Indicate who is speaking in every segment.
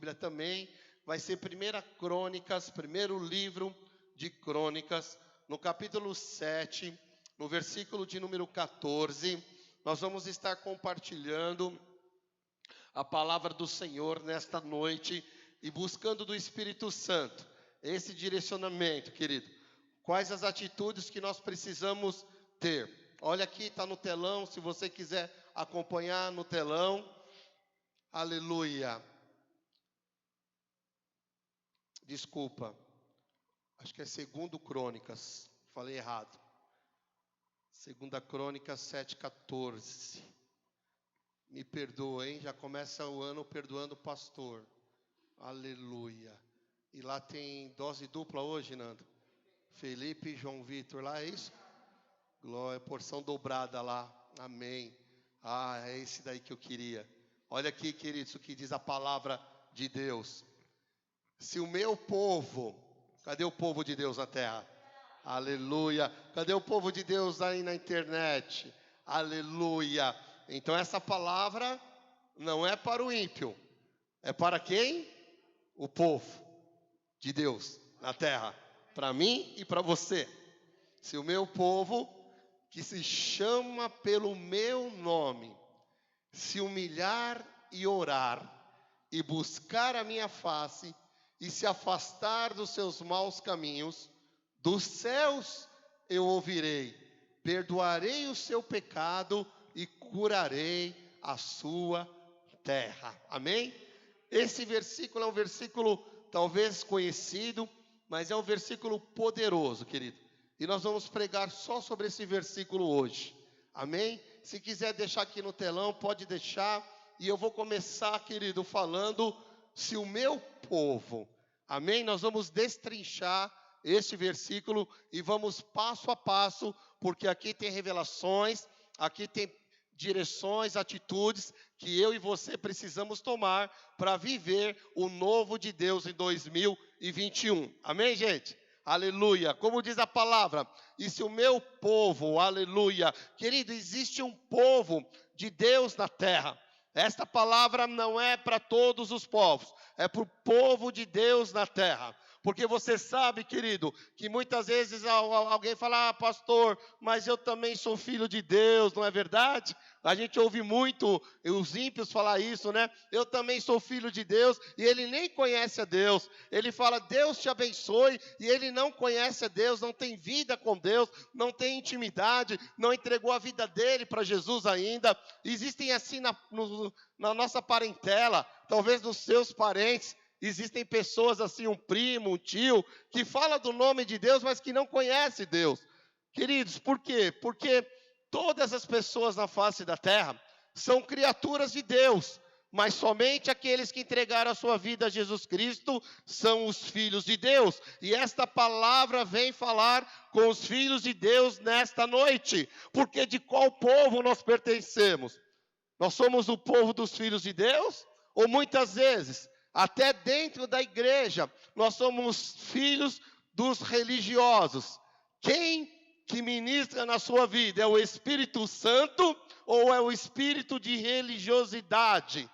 Speaker 1: Bíblia também, vai ser 1 Crônicas, primeiro livro de Crônicas, no capítulo 7, no versículo de número 14, nós vamos estar compartilhando a palavra do Senhor nesta noite e buscando do Espírito Santo esse direcionamento, querido. Quais as atitudes que nós precisamos ter? Olha aqui, está no telão, se você quiser acompanhar no telão. Aleluia. Desculpa, acho que é 2 Crônicas, falei errado. 2 Crônicas 7,14. Me perdoa, hein? Já começa o ano perdoando o pastor. Aleluia. E lá tem dose dupla hoje, Nando? Felipe e João Vitor, lá é isso? Glória, porção dobrada lá. Amém. Ah, é esse daí que eu queria. Olha aqui, queridos, o que diz a palavra de Deus. Se o meu povo, cadê o povo de Deus na terra? Aleluia. Cadê o povo de Deus aí na internet? Aleluia. Então essa palavra não é para o ímpio. É para quem? O povo de Deus na terra. Para mim e para você. Se o meu povo, que se chama pelo meu nome, se humilhar e orar, e buscar a minha face, e se afastar dos seus maus caminhos, dos céus eu ouvirei, perdoarei o seu pecado e curarei a sua terra. Amém? Esse versículo é um versículo talvez conhecido, mas é um versículo poderoso, querido. E nós vamos pregar só sobre esse versículo hoje. Amém? Se quiser deixar aqui no telão, pode deixar. E eu vou começar, querido, falando, se o meu povo, amém? Nós vamos destrinchar este versículo e vamos passo a passo, porque aqui tem revelações, aqui tem direções, atitudes que eu e você precisamos tomar para viver o novo de Deus em 2021. Amém, gente? Aleluia. Como diz a palavra, e se o meu povo, aleluia. Querido, existe um povo de Deus na terra. Esta palavra não é para todos os povos, é para o povo de Deus na terra. Porque você sabe, querido, que muitas vezes alguém fala, pastor, mas eu também sou filho de Deus, não é verdade? A gente ouve muito os ímpios falar isso, né? Eu também sou filho de Deus, e ele nem conhece a Deus. Ele fala, Deus te abençoe, e ele não conhece a Deus, não tem vida com Deus, não tem intimidade, não entregou a vida dele para Jesus ainda. Existem assim na nossa parentela, talvez nos seus parentes, existem pessoas assim, um primo, um tio, que fala do nome de Deus, mas que não conhece Deus. Queridos, por quê? Porque todas as pessoas na face da terra são criaturas de Deus, mas somente aqueles que entregaram a sua vida a Jesus Cristo são os filhos de Deus. E esta palavra vem falar com os filhos de Deus nesta noite. Porque de qual povo nós pertencemos? Nós somos o povo dos filhos de Deus? Ou muitas vezes, até dentro da igreja, nós somos filhos dos religiosos. Quem que ministra na sua vida? É o Espírito Santo ou é o espírito de religiosidade?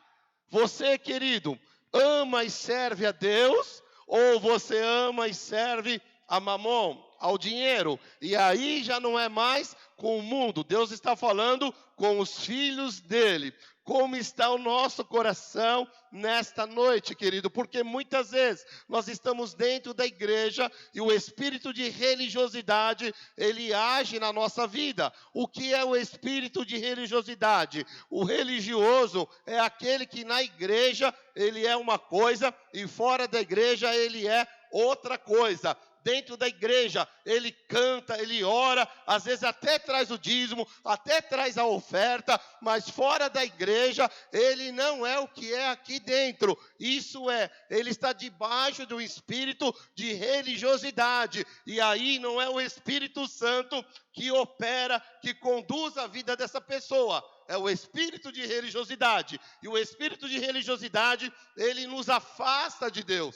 Speaker 1: Você, querido, ama e serve a Deus ou você ama e serve a Mamon, ao dinheiro? E aí já não é mais com o mundo. Deus está falando com os filhos dele. Como está o nosso coração nesta noite, querido? Porque muitas vezes nós estamos dentro da igreja e o espírito de religiosidade, ele age na nossa vida. O que é o espírito de religiosidade? O religioso é aquele que na igreja ele é uma coisa e fora da igreja ele é outra coisa. Dentro da igreja, ele canta, ele ora, às vezes até traz o dízimo, até traz a oferta, mas fora da igreja, ele não é o que é aqui dentro. Isso é, ele está debaixo do espírito de religiosidade, e aí não é o Espírito Santo que opera, que conduz a vida dessa pessoa. É o espírito de religiosidade, e o espírito de religiosidade, ele nos afasta de Deus.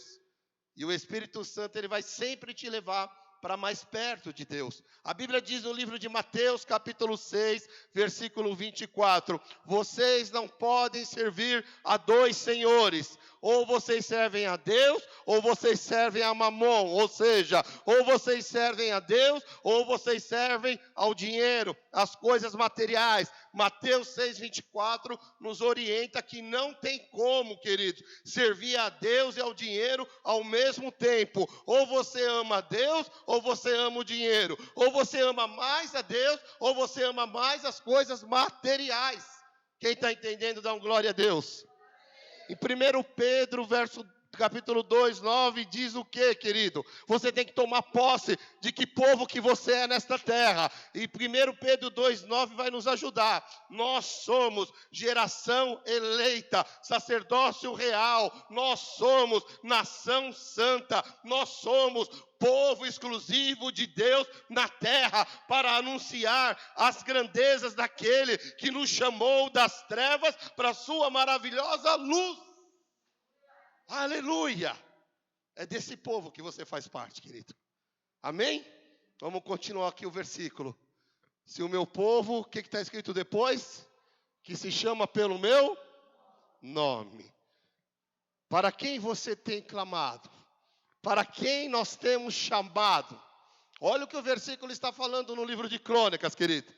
Speaker 1: E o Espírito Santo, ele vai sempre te levar para mais perto de Deus. A Bíblia diz no livro de Mateus, capítulo 6, versículo 24, vocês não podem servir a dois senhores, ou vocês servem a Deus, ou vocês servem a Mamon, ou seja, ou vocês servem a Deus, ou vocês servem ao dinheiro, às coisas materiais. Mateus 6, 24 nos orienta que não tem como, queridos, servir a Deus e ao dinheiro ao mesmo tempo. Ou você ama a Deus, ou você ama o dinheiro. Ou você ama mais a Deus, ou você ama mais as coisas materiais. Quem está entendendo, dá um glória a Deus. Em 1 Pedro, capítulo 2, 9, diz o que, querido? Você tem que tomar posse de que povo que você é nesta terra. E 1 Pedro 2, 9 vai nos ajudar. Nós somos geração eleita, sacerdócio real. Nós somos nação santa. Nós somos povo exclusivo de Deus na terra, para anunciar as grandezas daquele que nos chamou das trevas para a sua maravilhosa luz. Aleluia! É desse povo que você faz parte, querido. Amém? Vamos continuar aqui o versículo. Se o meu povo, o que está escrito depois? Que se chama pelo meu nome. Para quem você tem clamado? Para quem nós temos chamado? Olha o que o versículo está falando no livro de Crônicas, querido.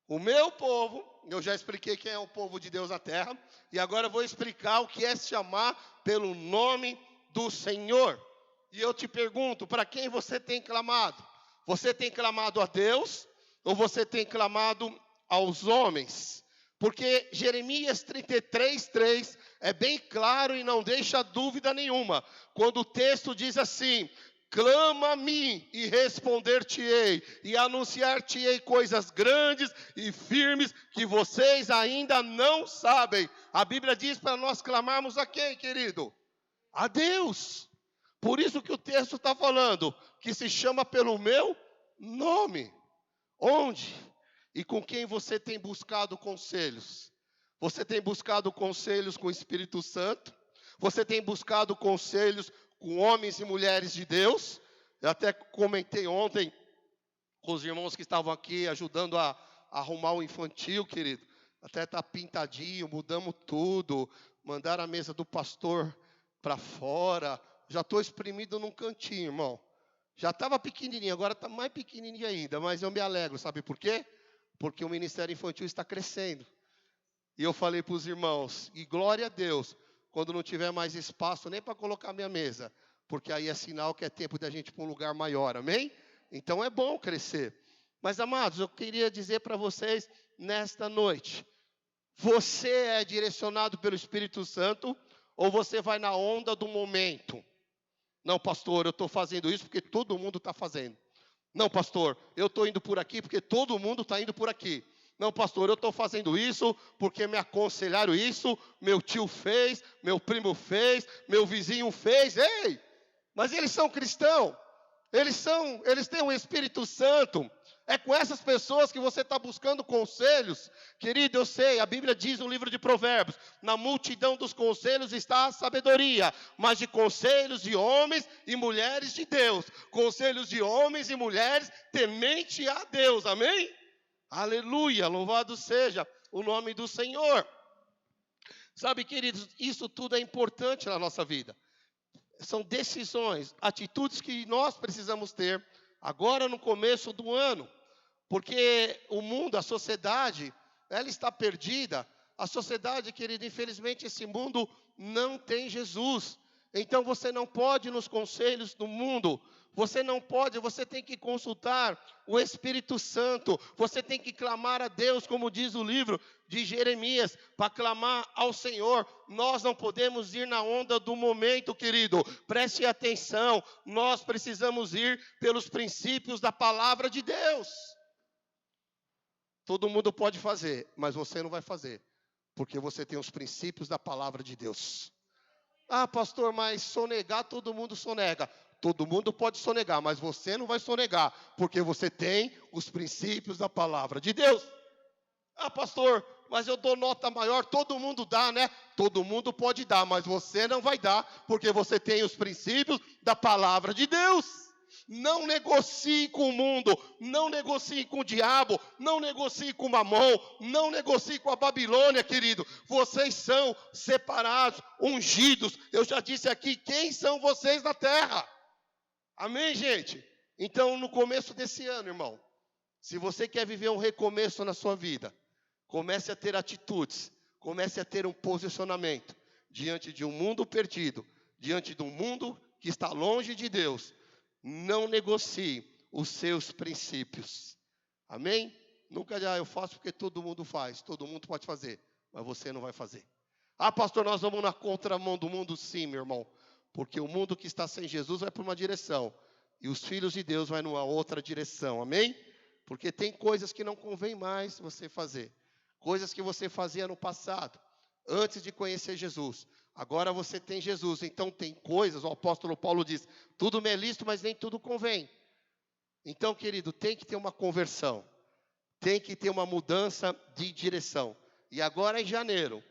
Speaker 1: O meu povo, eu já expliquei quem é o povo de Deus na terra, e agora eu vou explicar o que é se chamar pelo nome do Senhor. E eu te pergunto, para quem você tem clamado? Você tem clamado a Deus, ou você tem clamado aos homens? Porque Jeremias 33, 3 é bem claro e não deixa dúvida nenhuma. Quando o texto diz assim: clama a mim e responder-te-ei, e anunciar-te-ei coisas grandes e firmes que vocês ainda não sabem. A Bíblia diz para nós clamarmos a quem, querido? A Deus. Por isso que o texto está falando, que se chama pelo meu nome. Onde? E com quem você tem buscado conselhos? Você tem buscado conselhos com o Espírito Santo? Você tem buscado conselhos com homens e mulheres de Deus? Eu até comentei ontem com os irmãos que estavam aqui ajudando a arrumar o infantil, querido. Até está pintadinho, mudamos tudo. Mandaram a mesa do pastor para fora. Já estou espremido num cantinho, irmão. Já estava pequenininho, agora está mais pequenininho ainda. Mas eu me alegro, sabe por quê? Porque o ministério infantil está crescendo. E eu falei para os irmãos, e glória a Deus, quando não tiver mais espaço nem para colocar minha mesa, porque aí é sinal que é tempo de a gente ir para um lugar maior, amém? Então é bom crescer. Mas, amados, eu queria dizer para vocês, nesta noite, você é direcionado pelo Espírito Santo, ou você vai na onda do momento? Não, pastor, eu estou fazendo isso porque todo mundo está fazendo. Não, pastor, eu estou indo por aqui porque todo mundo está indo por aqui. Não, pastor, eu estou fazendo isso porque me aconselharam isso, meu tio fez, meu primo fez, meu vizinho fez. Ei, mas eles são cristãos, eles têm o Espírito Santo. É com essas pessoas que você está buscando conselhos. Querido, eu sei, a Bíblia diz no livro de Provérbios, na multidão dos conselhos está a sabedoria, mas de conselhos de homens e mulheres de Deus. Conselhos de homens e mulheres temente a Deus, amém? Aleluia, louvado seja o nome do Senhor. Sabe, queridos, isso tudo é importante na nossa vida. São decisões, atitudes que nós precisamos ter agora no começo do ano. Porque o mundo, a sociedade, ela está perdida. A sociedade, querido, infelizmente esse mundo não tem Jesus. Então você não pode ir nos conselhos do mundo. Você não pode, você tem que consultar o Espírito Santo. Você tem que clamar a Deus, como diz o livro de Jeremias, para clamar ao Senhor. Nós não podemos ir na onda do momento, querido. Preste atenção, nós precisamos ir pelos princípios da palavra de Deus. Todo mundo pode fazer, mas você não vai fazer, porque você tem os princípios da palavra de Deus. Ah, pastor, mas sonegar, todo mundo sonega. Todo mundo pode sonegar, mas você não vai sonegar, porque você tem os princípios da palavra de Deus. Ah, pastor, mas eu dou nota maior, todo mundo dá, né? Todo mundo pode dar, mas você não vai dar, porque você tem os princípios da palavra de Deus. Não negocie com o mundo, não negocie com o diabo, não negocie com o mamão, não negocie com a Babilônia, querido. Vocês são separados, ungidos. Eu já disse aqui, quem são vocês na terra? Amém, gente? Então, no começo desse ano, irmão, se você quer viver um recomeço na sua vida, comece a ter atitudes, comece a ter um posicionamento diante de um mundo perdido, diante de um mundo que está longe de Deus. Não negocie os seus princípios. Amém? Nunca eu faço porque todo mundo faz, todo mundo pode fazer, mas você não vai fazer. Ah, pastor, nós vamos na contramão do mundo? Sim, meu irmão, porque o mundo que está sem Jesus vai para uma direção, e os filhos de Deus vai numa outra direção, amém? Porque tem coisas que não convém mais você fazer, coisas que você fazia no passado, antes de conhecer Jesus. Agora você tem Jesus, então tem coisas, o apóstolo Paulo diz, tudo me é lícito, mas nem tudo convém. Então, querido, tem que ter uma conversão, tem que ter uma mudança de direção. E agora em janeiro,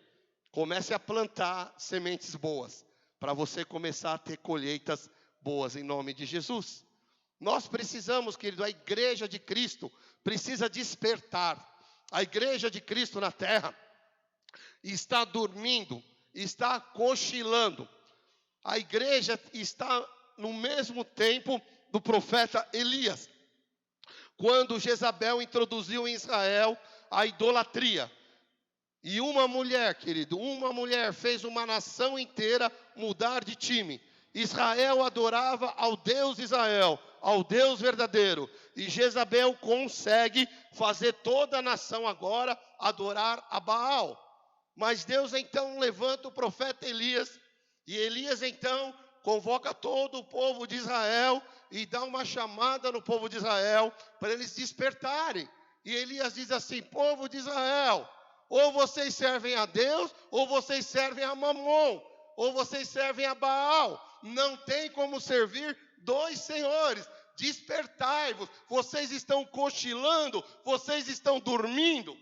Speaker 1: comece a plantar sementes boas, para você começar a ter colheitas boas em nome de Jesus. Nós precisamos, querido, a igreja de Cristo precisa despertar. A igreja de Cristo na terra está dormindo, está cochilando. A igreja está no mesmo tempo do profeta Elias, quando Jezabel introduziu em Israel a idolatria. E uma mulher, querido, uma mulher fez uma nação inteira mudar de time. Israel adorava ao Deus Israel, ao Deus verdadeiro. E Jezabel consegue fazer toda a nação agora adorar a Baal. Mas Deus então levanta o profeta Elias, e Elias então convoca todo o povo de Israel e dá uma chamada no povo de Israel para eles despertarem. E Elias diz assim: povo de Israel, ou vocês servem a Deus, ou vocês servem a Mamon, ou vocês servem a Baal. Não tem como servir dois senhores. Despertai-vos, vocês estão cochilando, vocês estão dormindo.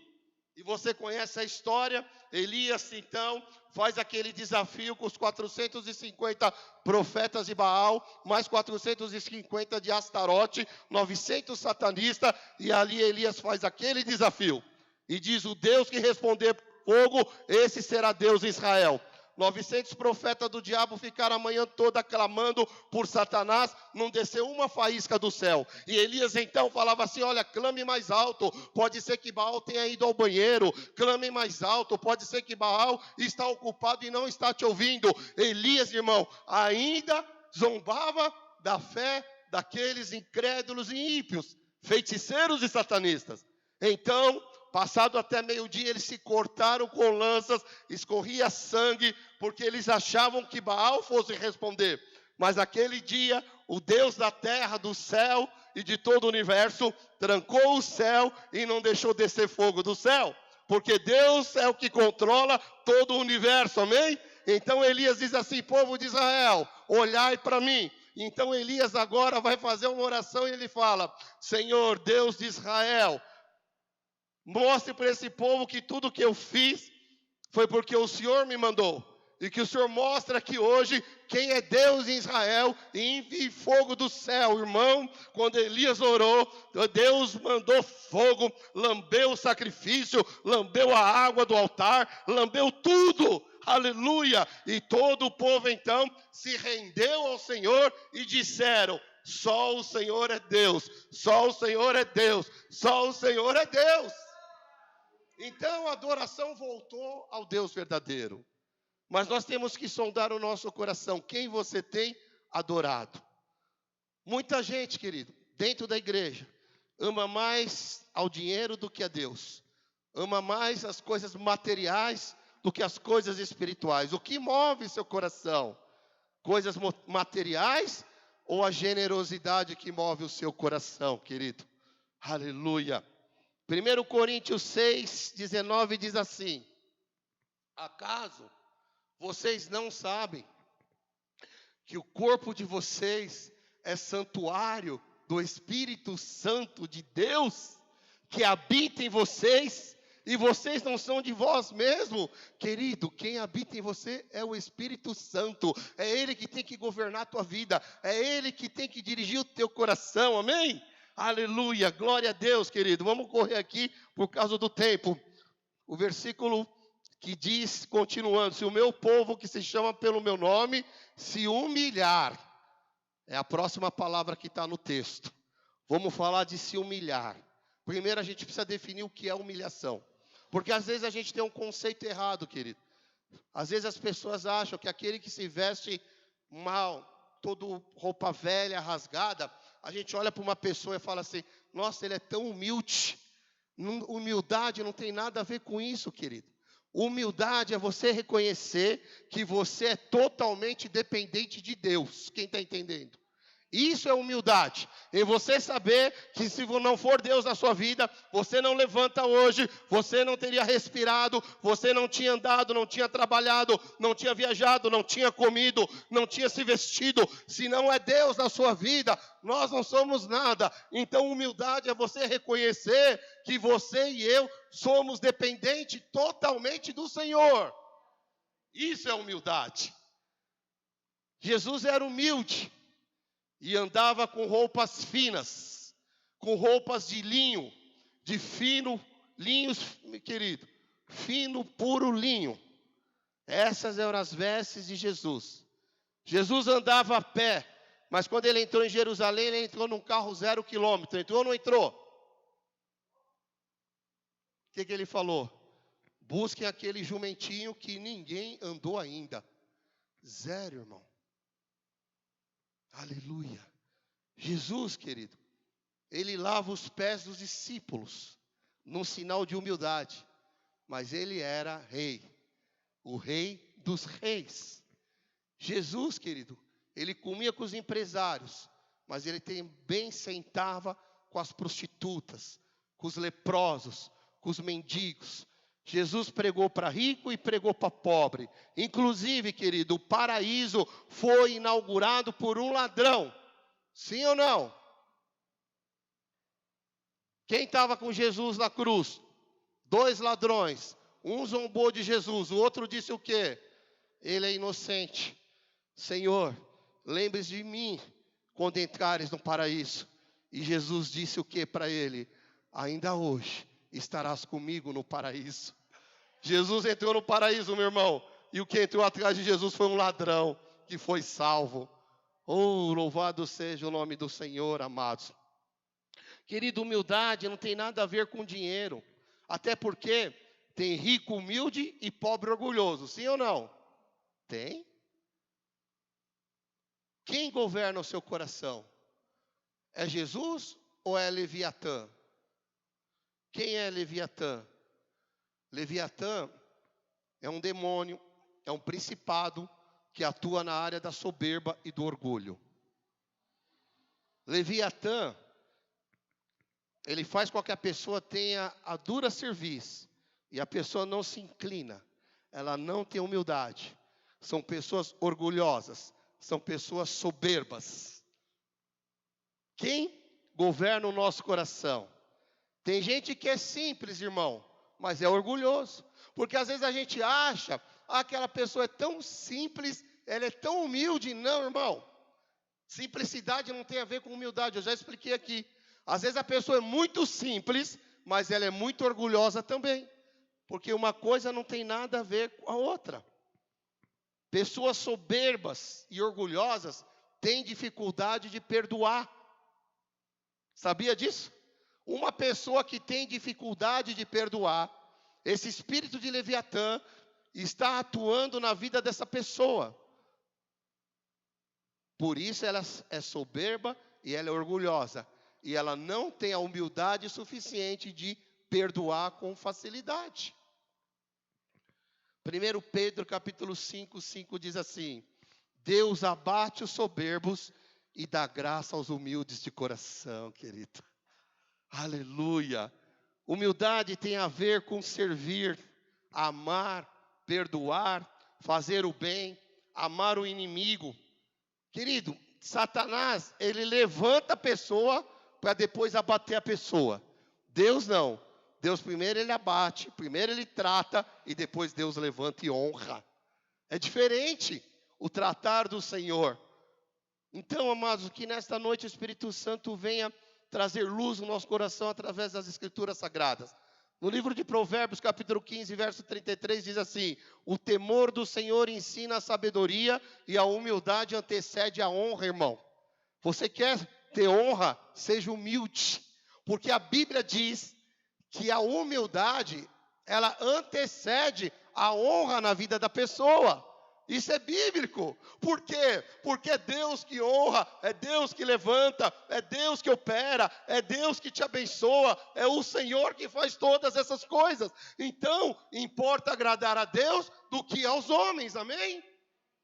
Speaker 1: E você conhece a história. Elias então faz aquele desafio com os 450 profetas de Baal, mais 450 de Astarote, 900 satanistas, e ali Elias faz aquele desafio. E diz: o Deus que responder fogo, esse será Deus em Israel. 900 profetas do diabo ficaram a manhã toda clamando por Satanás, não desceu uma faísca do céu. E Elias então falava assim: olha, clame mais alto, pode ser que Baal tenha ido ao banheiro, clame mais alto, pode ser que Baal está ocupado e não está te ouvindo. Elias, irmão, ainda zombava da fé daqueles incrédulos e ímpios, feiticeiros e satanistas. Então, passado até meio-dia, eles se cortaram com lanças, escorria sangue, porque eles achavam que Baal fosse responder. Mas aquele dia, o Deus da terra, do céu e de todo o universo, trancou o céu e não deixou descer fogo do céu. Porque Deus é o que controla todo o universo, amém? Então Elias diz assim: povo de Israel, olhai para mim. Então Elias agora vai fazer uma oração e ele fala: Senhor, Deus de Israel, mostre para esse povo que tudo que eu fiz foi porque o Senhor me mandou. E que o Senhor mostra aqui hoje quem é Deus em Israel e envie fogo do céu. Irmão, quando Elias orou, Deus mandou fogo, lambeu o sacrifício, lambeu a água do altar, lambeu tudo. Aleluia! E todo o povo então se rendeu ao Senhor e disseram: só o Senhor é Deus, só o Senhor é Deus, só o Senhor é Deus. Então a adoração voltou ao Deus verdadeiro. Mas nós temos que sondar o nosso coração. Quem você tem adorado? Muita gente, querido, dentro da igreja, ama mais ao dinheiro do que a Deus. Ama mais as coisas materiais do que as coisas espirituais. O que move seu coração? Coisas materiais ou a generosidade que move o seu coração, querido? Aleluia. 1 Coríntios 6, 19 diz assim: acaso vocês não sabem que o corpo de vocês é santuário do Espírito Santo de Deus, que habita em vocês, E vocês não são de vós mesmo? Querido, quem habita em você é o Espírito Santo. É Ele que tem que governar a tua vida. É Ele que tem que dirigir o teu coração, amém? Aleluia, glória a Deus, querido. Vamos correr aqui por causa do tempo. O versículo que diz, continuando, se o meu povo que se chama pelo meu nome se humilhar, é a próxima palavra que está no texto. Vamos falar de se humilhar. Primeiro a gente precisa definir o que é humilhação. Porque às vezes a gente tem um conceito errado, querido. Às vezes as pessoas acham que aquele que se veste mal, todo roupa velha, rasgada, a gente olha para uma pessoa e fala assim, nossa, ele é tão humilde. Humildade não tem nada a ver com isso, querido. Humildade é você reconhecer que você é totalmente dependente de Deus. Quem está entendendo? Isso é humildade. Em você saber que se não for Deus na sua vida, você não levanta hoje, você não teria respirado, você não tinha andado, não tinha trabalhado, não tinha viajado, não tinha comido, não tinha se vestido. Se não é Deus na sua vida, nós não somos nada. Então humildade é você reconhecer que você e eu somos dependentes totalmente do Senhor. Isso é humildade. Jesus era humilde. E andava com roupas finas, com roupas de linho, de fino, linhos, querido, fino, puro linho. Essas eram as vestes de Jesus. Jesus andava a pé, mas quando ele entrou em Jerusalém, ele entrou num carro 0 quilômetro. Entrou ou não entrou? O que ele falou? Busquem aquele jumentinho que ninguém andou ainda. 0, irmão. Aleluia. Jesus, querido, ele lava os pés dos discípulos, num sinal de humildade. Mas ele era rei, o rei dos reis. Jesus, querido, ele comia com os empresários, mas ele também sentava com as prostitutas, com os leprosos, com os mendigos. Jesus pregou para rico e pregou para pobre. Inclusive, querido, o paraíso foi inaugurado por um ladrão. Sim ou não? Quem estava com Jesus na cruz? 2 ladrões. Um zombou de Jesus, o outro disse o quê? Ele é inocente. Senhor, lembre-se de mim quando entrares no paraíso. E Jesus disse o quê para ele? Ainda hoje estarás comigo no paraíso. Jesus entrou no paraíso, meu irmão. E o que entrou atrás de Jesus foi um ladrão que foi salvo. Oh, louvado seja o nome do Senhor, amados. Querido, humildade não tem nada a ver com dinheiro. Até porque tem rico humilde e pobre orgulhoso. Sim ou não? Tem. Quem governa o seu coração? É Jesus ou é Leviatã? Quem é Leviatã? Leviatã é um demônio, é um principado que atua na área da soberba e do orgulho. Leviatã, ele faz com que a pessoa tenha a dura cerviz e a pessoa não se inclina, ela não tem humildade. São pessoas orgulhosas, são pessoas soberbas. Quem governa o nosso coração? Tem gente que é simples, irmão, mas é orgulhoso. Porque às vezes a gente acha, aquela pessoa é tão simples, ela é tão humilde. Não, irmão. Simplicidade não tem a ver com humildade, eu já expliquei aqui. Às vezes a pessoa é muito simples, mas ela é muito orgulhosa também. Porque uma coisa não tem nada a ver com a outra. Pessoas soberbas e orgulhosas têm dificuldade de perdoar. Sabia disso? Uma pessoa que tem dificuldade de perdoar, esse espírito de Leviatã está atuando na vida dessa pessoa. Por isso ela é soberba e ela é orgulhosa. E ela não tem a humildade suficiente de perdoar com facilidade. 1 Pedro capítulo 5, 5 diz assim: Deus abate os soberbos e dá graça aos humildes de coração, querido. Aleluia. Humildade tem a ver com servir, amar, perdoar, fazer o bem, amar o inimigo. Querido, Satanás, ele levanta a pessoa para depois abater a pessoa. Deus não. Deus primeiro ele abate, primeiro ele trata e depois Deus levanta e honra. É diferente o tratar do Senhor. Então, amados, que nesta noite o Espírito Santo venha trazer luz no nosso coração através das Escrituras Sagradas. No livro de Provérbios, capítulo 15, verso 33, diz assim: o temor do Senhor ensina a sabedoria e a humildade antecede a honra, irmão. Você quer ter honra? Seja humilde, porque a Bíblia diz que a humildade, ela antecede a honra na vida da pessoa. Isso é bíblico. Por quê? Porque é Deus que honra, é Deus que levanta, é Deus que opera, é Deus que te abençoa, é o Senhor que faz todas essas coisas. Então, importa agradar a Deus do que aos homens, amém?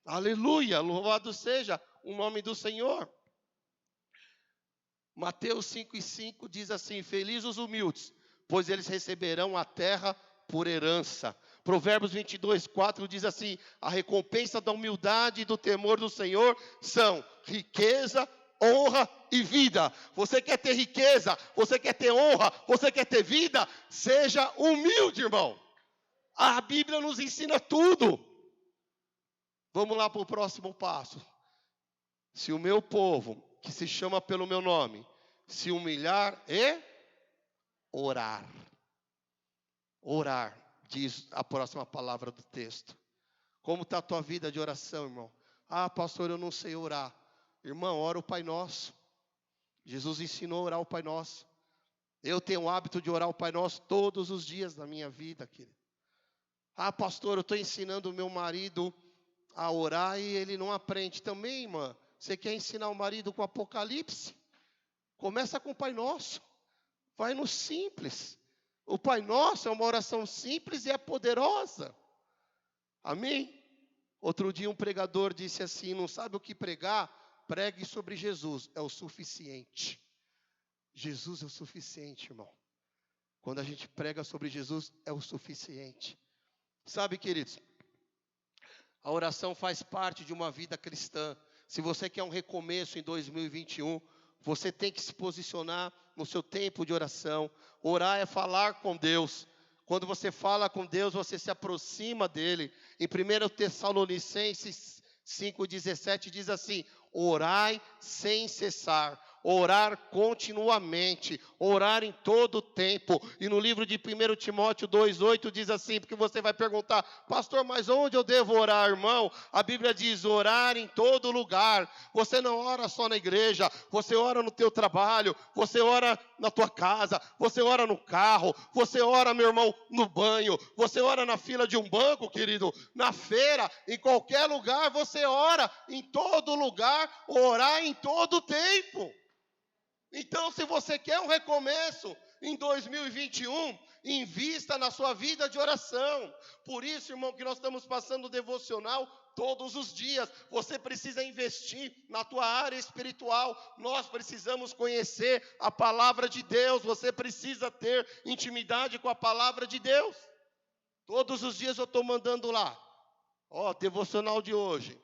Speaker 1: Aleluia, louvado seja o nome do Senhor. Mateus 5:5 diz assim: felizes os humildes, pois eles receberão a terra por herança. Provérbios 22:4 diz assim: a recompensa da humildade e do temor do Senhor são riqueza, honra e vida. Você quer ter riqueza, você quer ter honra, você quer ter vida? Seja humilde, irmão. A Bíblia nos ensina tudo. Vamos lá para o próximo passo. Se o meu povo, que se chama pelo meu nome, se humilhar e orar. Orar, diz a próxima palavra do texto. Como está a tua vida de oração, irmão? Ah, pastor, eu não sei orar. Irmão, ora o Pai Nosso. Jesus ensinou a orar o Pai Nosso. Eu tenho o hábito de orar o Pai Nosso todos os dias da minha vida, querido. Ah, pastor, eu estou ensinando o meu marido a orar e ele não aprende. Também, irmã, você quer ensinar o marido com Apocalipse? Começa com o Pai Nosso. Vai no simples. O Pai Nosso é uma oração simples e é poderosa. Amém? Outro dia um pregador disse assim: não sabe o que pregar? Pregue sobre Jesus, é o suficiente. Jesus é o suficiente, irmão. Quando a gente prega sobre Jesus, é o suficiente. Sabe, queridos, a oração faz parte de uma vida cristã. Se você quer um recomeço em 2021, você tem que se posicionar no seu tempo de oração. Orar é falar com Deus. Quando você fala com Deus, você se aproxima dele. Em 1 Tessalonicenses 5,17 diz assim: orai sem cessar. Orar continuamente, orar em todo o tempo. E no livro de 1 Timóteo 2,8 diz assim, porque você vai perguntar: pastor, mas onde eu devo orar, irmão? A Bíblia diz: orar em todo lugar. Você não ora só na igreja, você ora no teu trabalho, você ora na tua casa, você ora no carro, você ora, meu irmão, no banho, você ora na fila de um banco, querido, na feira, em qualquer lugar você ora, em todo lugar, orar em todo o tempo. Então, se você quer um recomeço em 2021, invista na sua vida de oração. Por isso, irmão, que nós estamos passando o devocional todos os dias. Você precisa investir na tua área espiritual. Nós precisamos conhecer a palavra de Deus. Você precisa ter intimidade com a palavra de Deus. Todos os dias eu estou mandando lá. Devocional de hoje.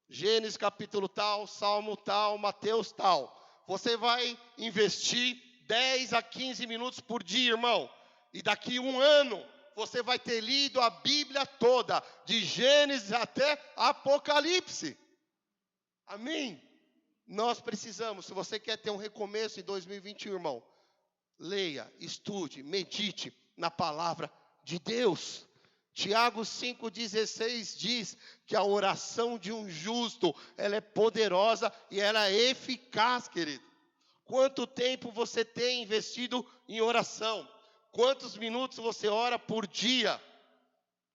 Speaker 1: Gênesis capítulo tal, Salmo tal, Mateus tal. Você vai investir 10 a 15 minutos por dia, irmão. E daqui um ano, você vai ter lido a Bíblia toda, de Gênesis até Apocalipse. Amém? Nós precisamos, se você quer ter um recomeço em 2021, irmão, leia, estude, medite na palavra de Deus. Tiago 5,16 diz que a oração de um justo, ela é poderosa e ela é eficaz, querido. Quanto tempo você tem investido em oração? Quantos minutos você ora por dia?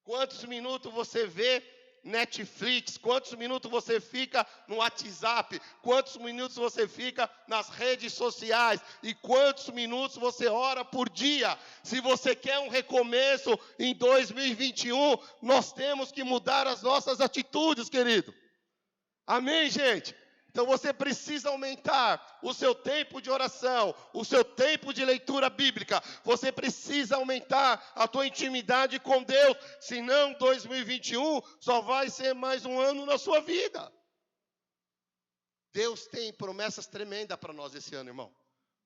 Speaker 1: Quantos minutos você vê Netflix? Quantos minutos você fica no WhatsApp? Quantos minutos você fica nas redes sociais? E quantos minutos você ora por dia? Se você quer um recomeço em 2021, nós temos que mudar as nossas atitudes, querido. Amém, gente? Então você precisa aumentar o seu tempo de oração, o seu tempo de leitura bíblica. Você precisa aumentar a tua intimidade com Deus. Senão 2021 só vai ser mais um ano na sua vida. Deus tem promessas tremendas para nós esse ano, irmão.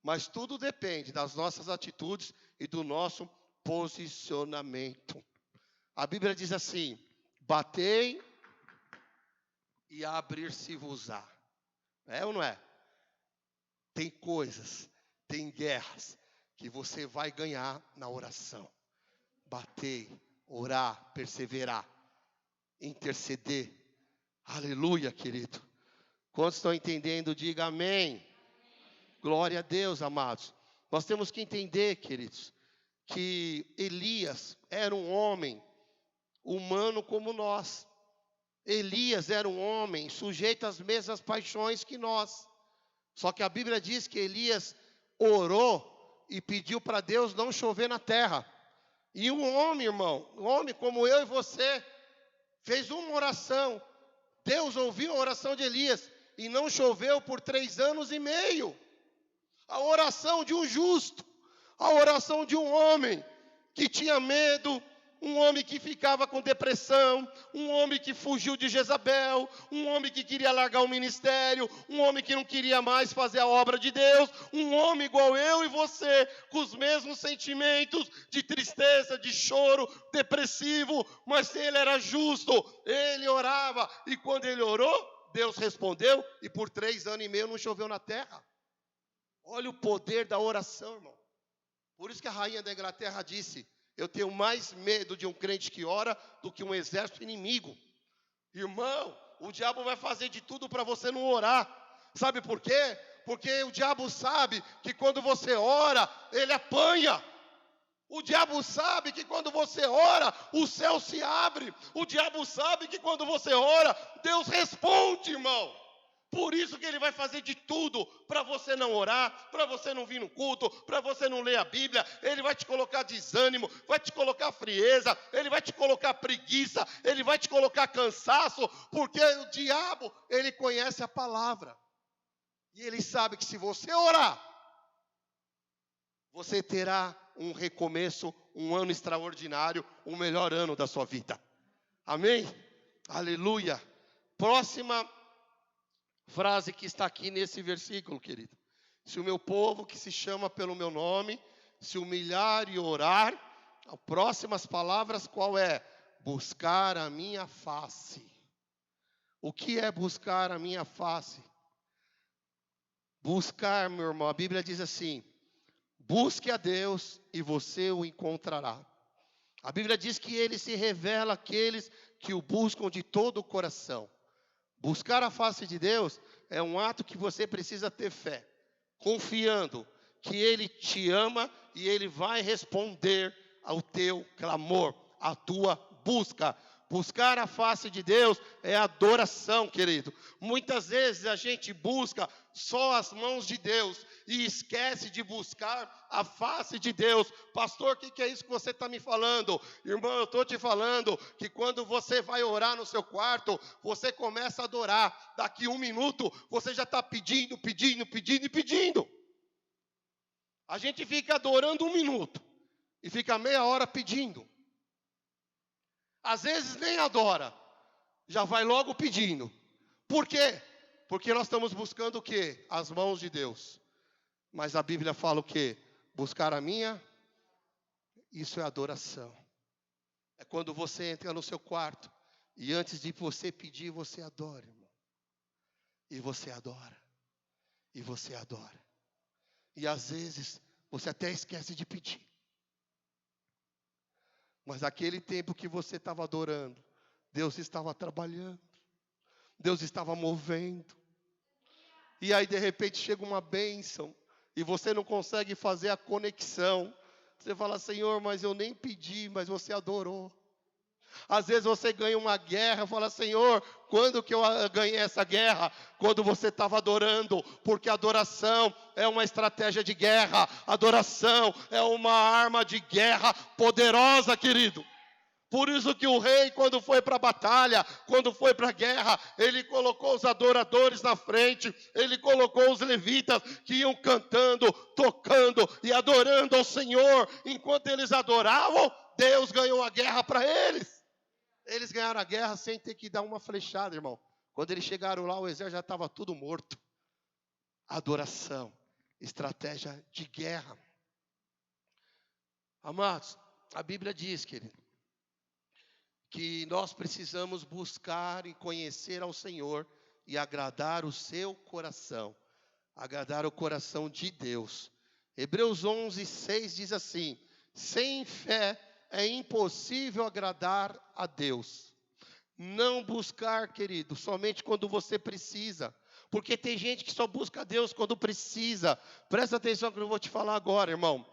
Speaker 1: Mas tudo depende das nossas atitudes e do nosso posicionamento. A Bíblia diz assim: batei e abrir-se-vos-á. É ou não é? Tem coisas, tem guerras que você vai ganhar na oração. Bater, orar, perseverar, interceder. Aleluia, querido. Quantos estão entendendo? Diga amém. Glória a Deus, amados. Nós temos que entender, queridos, que Elias era um homem humano como nós. Elias era um homem sujeito às mesmas paixões que nós. Só que a Bíblia diz que Elias orou e pediu para Deus não chover na terra. E um homem, irmão, um homem como eu e você, fez uma oração. Deus ouviu a oração de Elias e não choveu por 3 anos e meio. A oração de um justo, a oração de um homem que tinha medo, um homem que ficava com depressão, um homem que fugiu de Jezabel, um homem que queria largar o ministério, um homem que não queria mais fazer a obra de Deus, um homem igual eu e você, com os mesmos sentimentos de tristeza, de choro, depressivo, mas ele era justo, ele orava, e quando ele orou, Deus respondeu, e por 3 anos e meio não choveu na terra. Olha o poder da oração, irmão. Por isso que a rainha da Inglaterra disse: eu tenho mais medo de um crente que ora do que um exército inimigo. Irmão, o diabo vai fazer de tudo para você não orar. Sabe por quê? Porque o diabo sabe que quando você ora, ele apanha. O diabo sabe que quando você ora, o céu se abre. O diabo sabe que quando você ora, Deus responde, irmão. Por isso que ele vai fazer de tudo para você não orar, para você não vir no culto, para você não ler a Bíblia. Ele vai te colocar desânimo, vai te colocar frieza, ele vai te colocar preguiça, ele vai te colocar cansaço, porque o diabo, ele conhece a palavra. E ele sabe que se você orar, você terá um recomeço, um ano extraordinário, o melhor ano da sua vida. Amém? Aleluia. Próxima frase que está aqui nesse versículo, querido. Se o meu povo, que se chama pelo meu nome, se humilhar e orar, as próximas palavras qual é? Buscar a minha face. O que é buscar a minha face? Buscar, meu irmão, a Bíblia diz assim: busque a Deus e você o encontrará. A Bíblia diz que ele se revela àqueles que o buscam de todo o coração. Buscar a face de Deus é um ato que você precisa ter fé, confiando que Ele te ama e Ele vai responder ao teu clamor, à tua busca. Buscar a face de Deus é adoração, querido. Muitas vezes a gente busca só as mãos de Deus e esquece de buscar a face de Deus. Pastor, o que é isso que você está me falando? Irmão, eu estou te falando que quando você vai orar no seu quarto, você começa a adorar. Daqui 1 minuto, você já está pedindo. A gente fica adorando 1 minuto e fica meia hora pedindo. Às vezes nem adora, já vai logo pedindo. Por quê? Porque nós estamos buscando o quê? As mãos de Deus. Mas a Bíblia fala o quê? Buscar a minha, isso é adoração. É quando você entra no seu quarto e antes de você pedir, você adora, irmão. E você adora. E você adora. E às vezes você até esquece de pedir. Mas aquele tempo que você estava adorando, Deus estava trabalhando. Deus estava movendo. E aí de repente chega uma bênção. E você não consegue fazer a conexão. Você fala: Senhor, mas eu nem pedi, mas você adorou. Às vezes você ganha uma guerra, fala: Senhor, quando que eu ganhei essa guerra? Quando você estava adorando, porque adoração é uma estratégia de guerra, adoração é uma arma de guerra poderosa, querido. Por isso que o rei, quando foi para a batalha, quando foi para a guerra, ele colocou os adoradores na frente, ele colocou os levitas que iam cantando, tocando e adorando ao Senhor. Enquanto eles adoravam, Deus ganhou a guerra para eles. Eles ganharam a guerra sem ter que dar uma flechada, irmão. Quando eles chegaram lá, o exército já estava tudo morto. Adoração, estratégia de guerra. Amados, a Bíblia diz, querido, que nós precisamos buscar e conhecer ao Senhor e agradar o seu coração, agradar o coração de Deus. Hebreus 11:6 diz assim: sem fé é impossível agradar a Deus. Não buscar, querido, somente quando você precisa, porque tem gente que só busca a Deus quando precisa. Presta atenção que eu vou te falar agora, irmão.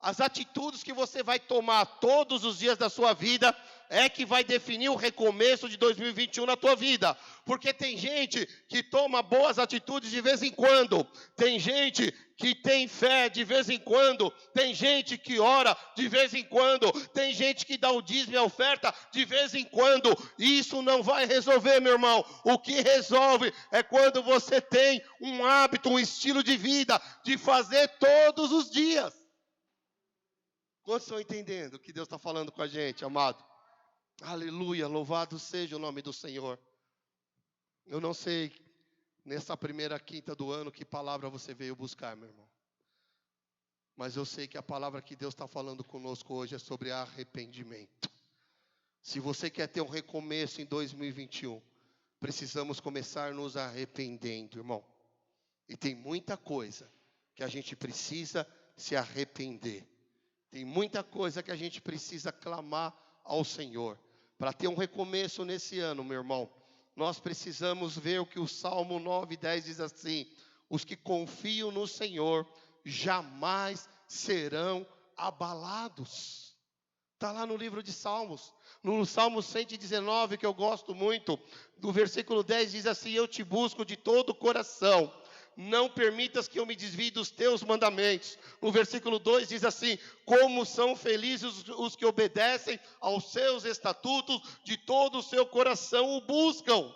Speaker 1: As atitudes que você vai tomar todos os dias da sua vida é que vai definir o recomeço de 2021 na tua vida. Porque tem gente que toma boas atitudes de vez em quando. Tem gente que tem fé de vez em quando. Tem gente que ora de vez em quando. Tem gente que dá o dízimo e a oferta de vez em quando. Isso não vai resolver, meu irmão. O que resolve é quando você tem um hábito, um estilo de vida de fazer todos os dias. Quantos estão entendendo o que Deus está falando com a gente, amado? Aleluia, louvado seja o nome do Senhor. Eu não sei, nessa primeira quinta do ano, que palavra você veio buscar, meu irmão. Mas eu sei que a palavra que Deus está falando conosco hoje é sobre arrependimento. Se você quer ter um recomeço em 2021, precisamos começar nos arrependendo, irmão. E tem muita coisa que a gente precisa se arrepender. Tem muita coisa que a gente precisa clamar ao Senhor. Para ter um recomeço nesse ano, meu irmão, nós precisamos ver o que o Salmo 9:10 diz assim: os que confiam no Senhor jamais serão abalados. Está lá no livro de Salmos. No Salmo 119, que eu gosto muito, do versículo 10 diz assim: eu te busco de todo o coração. Não permitas que eu me desvie dos teus mandamentos. No versículo 2 diz assim: como são felizes os que obedecem aos seus estatutos, de todo o seu coração o buscam.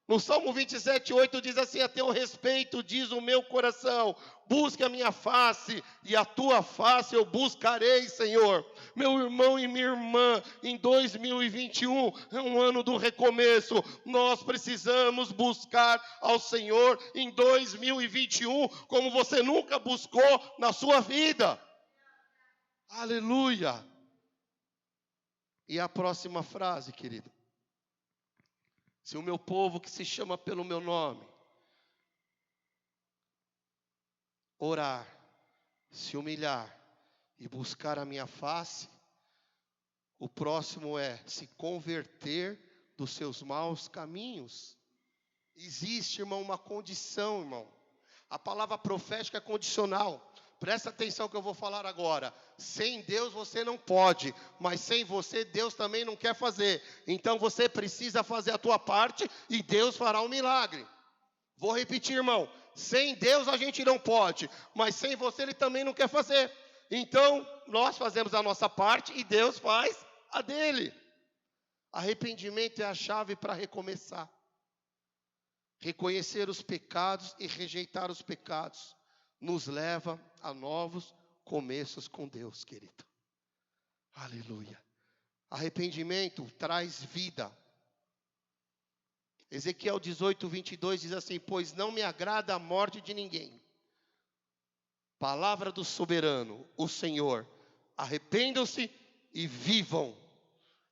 Speaker 1: No Salmo 27:8 diz assim: a teu respeito diz o meu coração, busca a minha face, e a tua face eu buscarei, Senhor. Meu irmão e minha irmã, em 2021 é um ano do recomeço. Nós precisamos buscar ao Senhor em 2021 como você nunca buscou na sua vida. Aleluia. E a próxima frase, querido: se o meu povo que se chama pelo meu nome orar, se humilhar e buscar a minha face, o próximo é se converter dos seus maus caminhos. Existe, irmão, uma condição, irmão. A palavra profética é condicional. Presta atenção que eu vou falar agora. Sem Deus você não pode, mas sem você Deus também não quer fazer. Então você precisa fazer a tua parte e Deus fará um milagre. Vou repetir, irmão. Sem Deus a gente não pode, mas sem você Ele também não quer fazer. Então nós fazemos a nossa parte e Deus faz a dele. Arrependimento é a chave para recomeçar. Reconhecer os pecados e rejeitar os pecados nos leva a novos começos com Deus, querido. Aleluia. Arrependimento traz vida. Ezequiel 18:22 diz assim: pois não me agrada a morte de ninguém. Palavra do soberano, o Senhor. Arrependam-se e vivam.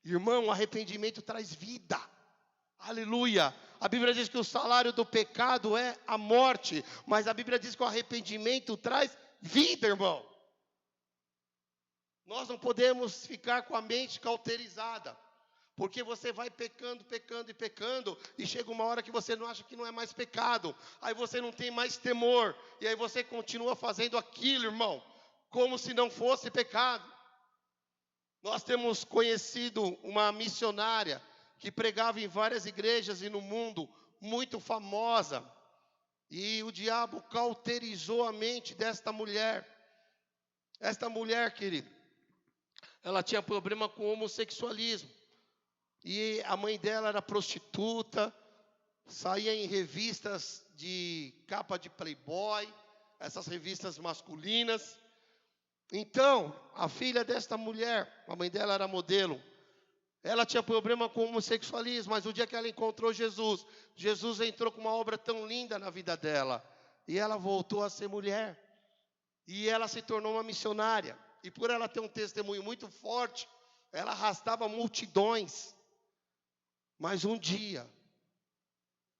Speaker 1: Irmão, arrependimento traz vida. Aleluia. A Bíblia diz que o salário do pecado é a morte, mas a Bíblia diz que o arrependimento traz vida, irmão. Nós não podemos ficar com a mente cauterizada, porque você vai pecando, pecando e pecando, e chega uma hora que você não acha que não é mais pecado, aí você não tem mais temor, e aí você continua fazendo aquilo, irmão, como se não fosse pecado. Nós temos conhecido uma missionária que pregava em várias igrejas e no mundo, muito famosa. E o diabo cauterizou a mente desta mulher. Esta mulher, querido, ela tinha problema com homossexualismo. E a mãe dela era prostituta, saía em revistas de capa de Playboy, essas revistas masculinas. Então, a filha desta mulher, a mãe dela era modelo, ela tinha problema com o homossexualismo, mas o dia que ela encontrou Jesus, Jesus entrou com uma obra tão linda na vida dela. E ela voltou a ser mulher. E ela se tornou uma missionária. e por ela ter um testemunho muito forte, ela arrastava multidões. Mas um dia,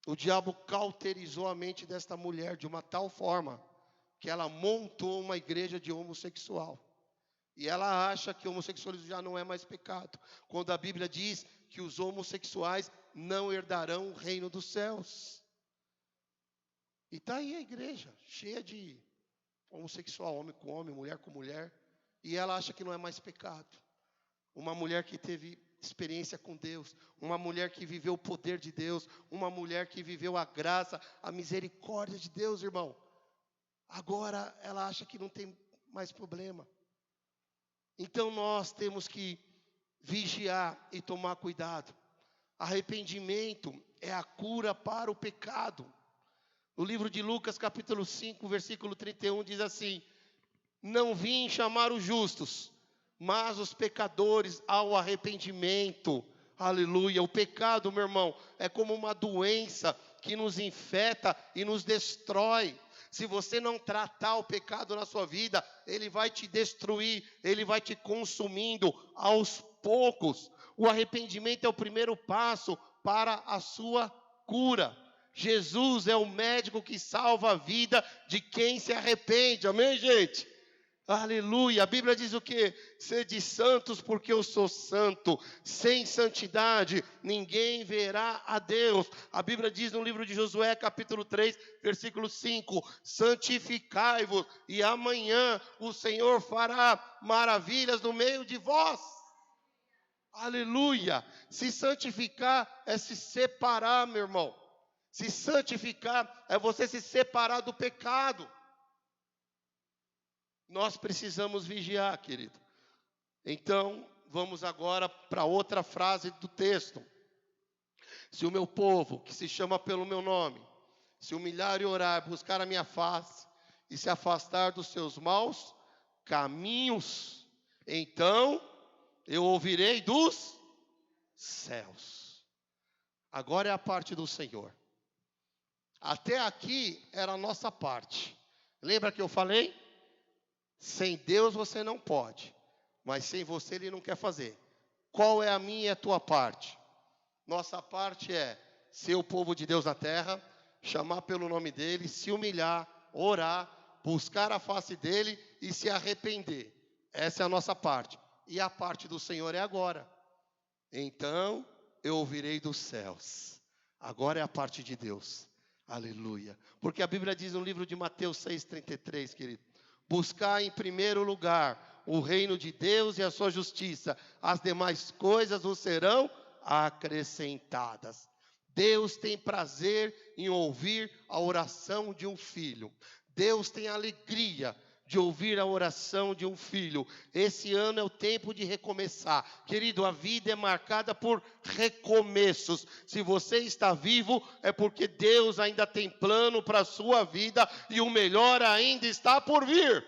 Speaker 1: o diabo cauterizou a mente desta mulher de uma tal forma que ela montou uma igreja de homossexual. E ela acha que o homossexualismo já não é mais pecado, quando a Bíblia diz que os homossexuais não herdarão o reino dos céus. E está aí a igreja, cheia de homossexual, homem com homem, mulher com mulher, e ela acha que não é mais pecado. Uma mulher que teve experiência com Deus, uma mulher que viveu o poder de Deus, uma mulher que viveu a graça, a misericórdia de Deus, irmão. Agora ela acha que não tem mais problema. Então nós temos que vigiar e tomar cuidado. Arrependimento é a cura para o pecado. No livro de Lucas, capítulo 5, versículo 31, diz assim: não vim chamar os justos, mas os pecadores ao arrependimento. Aleluia. O pecado, meu irmão, é como uma doença que nos infeta e nos destrói. Se você não tratar o pecado na sua vida, ele vai te destruir, ele vai te consumindo aos poucos. O arrependimento é o primeiro passo para a sua cura. Jesus é o médico que salva a vida de quem se arrepende. Amém, gente? Aleluia. A Bíblia diz o quê? Sede santos porque eu sou santo. Sem santidade ninguém verá a Deus. A Bíblia diz no livro de Josué, capítulo 3, versículo 5: santificai-vos e amanhã o Senhor fará maravilhas no meio de vós. Aleluia. Se santificar é se separar, meu irmão. Se santificar é você se separar do pecado. Nós precisamos vigiar, querido. Então, vamos agora para outra frase do texto. Se o meu povo, que se chama pelo meu nome, se humilhar e orar, buscar a minha face e se afastar dos seus maus caminhos, então eu ouvirei dos céus. Agora é a parte do Senhor. Até aqui era a nossa parte. Lembra que eu falei? Sem Deus você não pode, mas sem você Ele não quer fazer. Qual é a minha e a tua parte? Nossa parte é ser o povo de Deus na terra, chamar pelo nome dEle, se humilhar, orar, buscar a face dEle e se arrepender. Essa é a nossa parte. E a parte do Senhor é agora. Então eu ouvirei dos céus. Agora é a parte de Deus. Aleluia. Porque a Bíblia diz no livro de Mateus 6,33, querido: buscar em primeiro lugar o reino de Deus e a sua justiça, as demais coisas vos serão acrescentadas. Deus tem prazer em ouvir a oração de um filho. Deus tem alegria de ouvir a oração de um filho. Esse ano é o tempo de recomeçar. Querido, a vida é marcada por recomeços. Se você está vivo, é porque Deus ainda tem plano para a sua vida e o melhor ainda está por vir.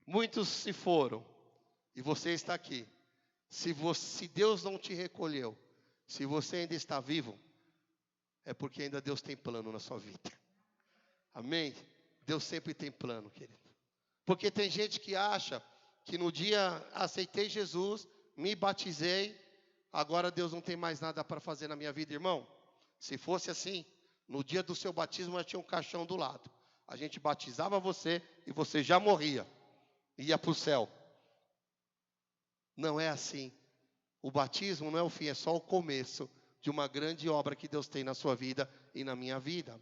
Speaker 1: Muitos se foram e você está aqui. Se Deus não te recolheu, se você ainda está vivo, é porque ainda Deus tem plano na sua vida. Amém? Deus sempre tem plano, querido. Porque tem gente que acha que no dia aceitei Jesus, me batizei, agora Deus não tem mais nada para fazer na minha vida, irmão. Se fosse assim, no dia do seu batismo já tinha um caixão do lado. A gente batizava você e você já morria. Ia para o céu. Não é assim. O batismo não é o fim, é só o começo de uma grande obra que Deus tem na sua vida e na minha vida.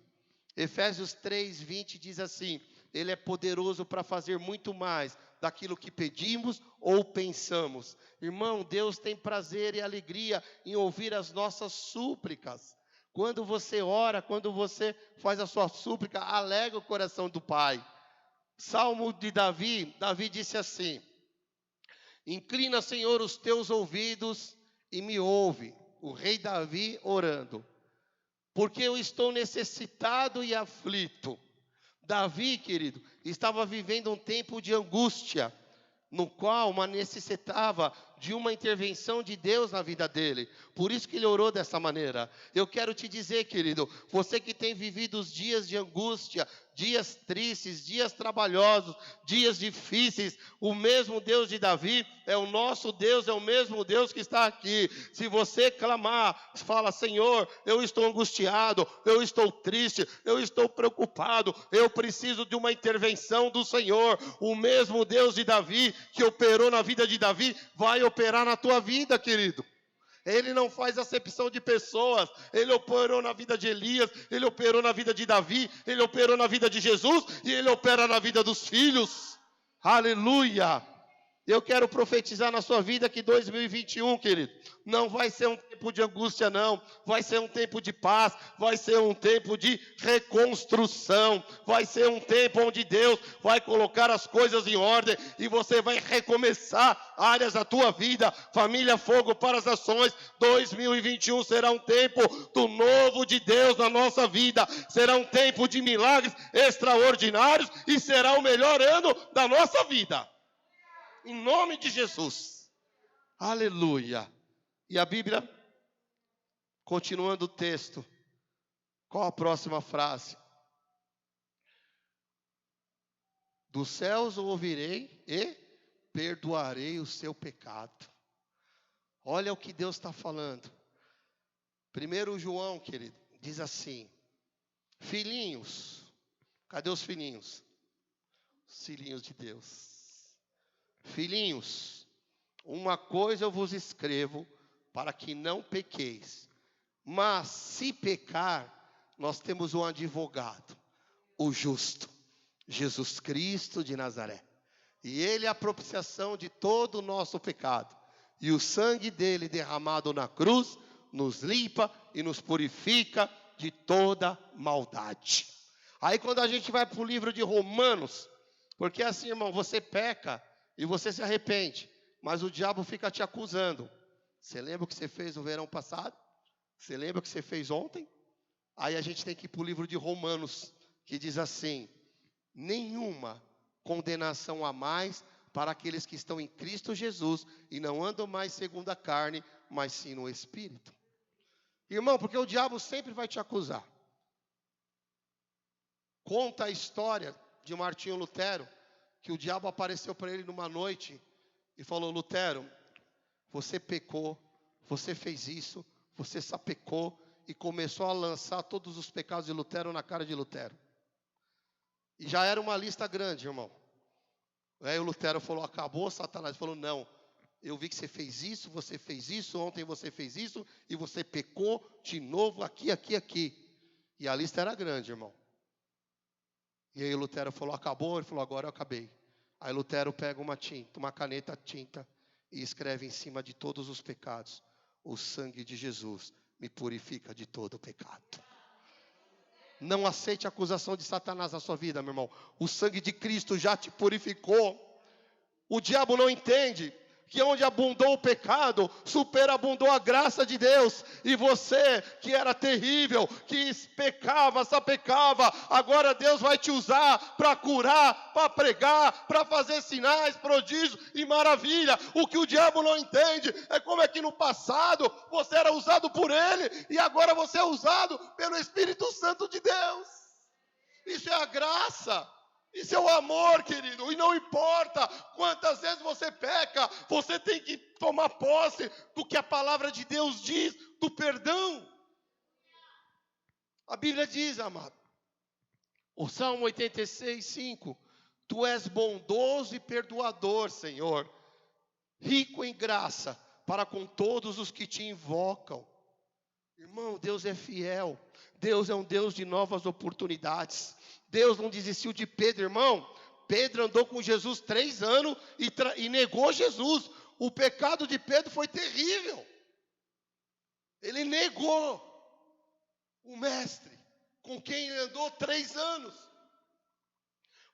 Speaker 1: Efésios 3:20 diz assim: Ele é poderoso para fazer muito mais daquilo que pedimos ou pensamos. Irmão, Deus tem prazer e alegria em ouvir as nossas súplicas. Quando você ora, quando você faz a sua súplica, alegra o coração do Pai. Salmo de Davi, Davi disse assim: inclina, Senhor, os teus ouvidos e me ouve. O rei Davi orando. Porque eu estou necessitado e aflito. Davi, querido, estava vivendo um tempo de angústia, no qual necessitava de uma intervenção de Deus na vida dele. Por isso que ele orou dessa maneira. Eu quero te dizer, querido, você que tem vivido os dias de angústia, dias tristes, dias trabalhosos, dias difíceis, o mesmo Deus de Davi é o nosso Deus, é o mesmo Deus que está aqui. Se você clamar, fala: Senhor, eu estou angustiado, eu estou triste, eu estou preocupado, eu preciso de uma intervenção do Senhor. O mesmo Deus de Davi, que operou na vida de Davi, vai operar na tua vida, querido. Ele não faz acepção de pessoas. Ele operou na vida de Elias, ele operou na vida de Davi, ele operou na vida de Jesus e ele opera na vida dos filhos. Aleluia! Eu quero profetizar na sua vida que 2021, querido, não vai ser um tempo de angústia, não. Vai ser um tempo de paz, vai ser um tempo de reconstrução, vai ser um tempo onde Deus vai colocar as coisas em ordem e você vai recomeçar áreas da tua vida. Família Fogo para as Nações, 2021 será um tempo do novo de Deus na nossa vida. Será um tempo de milagres extraordinários e será o melhor ano da nossa vida. Em nome de Jesus. Aleluia. E a Bíblia, continuando o texto, qual a próxima frase? Dos céus o ouvirei e perdoarei o seu pecado. Olha o que Deus está falando. 1 João, querido, diz assim: filhinhos, cadê os filhinhos? Os filhinhos de Deus. Filhinhos, uma coisa eu vos escrevo, para que não pequeis. Mas se pecar, nós temos um advogado, o justo, Jesus Cristo de Nazaré. E ele é a propiciação de todo o nosso pecado. E o sangue dele derramado na cruz nos limpa e nos purifica de toda maldade. Aí quando a gente vai para o livro de Romanos, porque assim, irmão, você peca e você se arrepende, mas o diabo fica te acusando. Você lembra o que você fez no verão passado? Você lembra o que você fez ontem? Aí a gente tem que ir para o livro de Romanos, que diz assim: nenhuma condenação há mais para aqueles que estão em Cristo Jesus e não andam mais segundo a carne, mas sim no Espírito. Irmão, porque o diabo sempre vai te acusar. Conta a história de Martinho Lutero, que o diabo apareceu para ele numa noite e falou: Lutero, você pecou, você fez isso, você sapecou, e começou a lançar todos os pecados de Lutero na cara de Lutero. E já era uma lista grande, irmão. Aí o Lutero falou: acabou, Satanás. Ele falou: não, eu vi que você fez isso, ontem você fez isso, e você pecou de novo aqui. E a lista era grande, irmão. E aí o Lutero falou: acabou? Ele falou: agora eu acabei. Aí Lutero pega uma caneta tinta, e escreve em cima de todos os pecados: o sangue de Jesus me purifica de todo o pecado. Não aceite a acusação de Satanás na sua vida, meu irmão. O sangue de Cristo já te purificou. O diabo não entende que onde abundou o pecado, superabundou a graça de Deus. E você, que era terrível, que pecava, sapecava, agora Deus vai te usar para curar, para pregar, para fazer sinais, prodígios e maravilha. O que o diabo não entende é como é que no passado você era usado por ele e agora você é usado pelo Espírito Santo de Deus. Isso é a graça. Isso é o amor, querido. E não importa quantas vezes você peca, você tem que tomar posse do que a palavra de Deus diz, do perdão. A Bíblia diz, amado, o Salmo 86, 5: tu és bondoso e perdoador, Senhor, rico em graça para com todos os que te invocam. Irmão, Deus é fiel. Deus é um Deus de novas oportunidades. Deus não desistiu de Pedro, irmão. Pedro andou com Jesus 3 anos e negou Jesus. O pecado de Pedro foi terrível. Ele negou o mestre com quem ele andou 3 anos.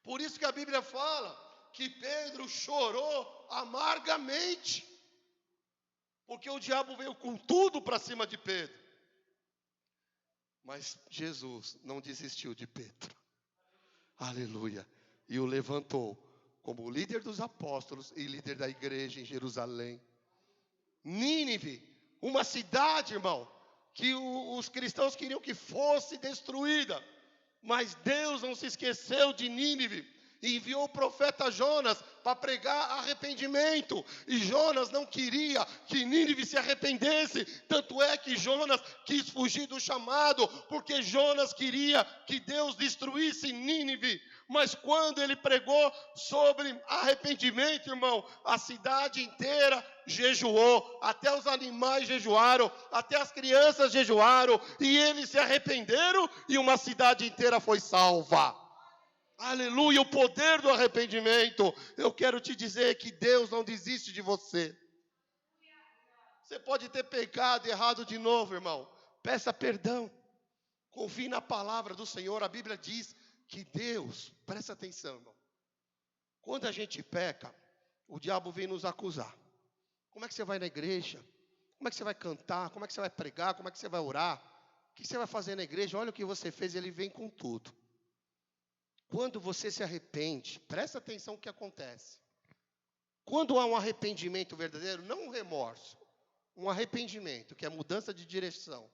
Speaker 1: Por isso que a Bíblia fala que Pedro chorou amargamente, porque o diabo veio com tudo para cima de Pedro. Mas Jesus não desistiu de Pedro. Aleluia. E o levantou como líder dos apóstolos e líder da igreja em Jerusalém. Nínive, uma cidade, irmão, que os cristãos queriam que fosse destruída. Mas Deus não se esqueceu de Nínive e enviou o profeta Jonas para pregar arrependimento. E Jonas não queria que Nínive se arrependesse. Tanto é que Jonas quis fugir do chamado, porque Jonas queria que Deus destruísse Nínive. Mas quando ele pregou sobre arrependimento, irmão, a cidade inteira jejuou, até os animais jejuaram, até as crianças jejuaram, e eles se arrependeram, e uma cidade inteira foi salva. Aleluia, o poder do arrependimento. Eu quero te dizer que Deus não desiste de você. Você pode ter pecado errado de novo, irmão. Peça perdão. Confie na palavra do Senhor. A Bíblia diz que Deus, presta atenção, irmão. Quando a gente peca, o diabo vem nos acusar. Como é que você vai na igreja? Como é que você vai cantar? Como é que você vai pregar? Como é que você vai orar? O que você vai fazer na igreja? Olha o que você fez, ele vem com tudo. Quando você se arrepende, presta atenção no que acontece. Quando há um arrependimento verdadeiro, não um remorso, um arrependimento, que é mudança de direção,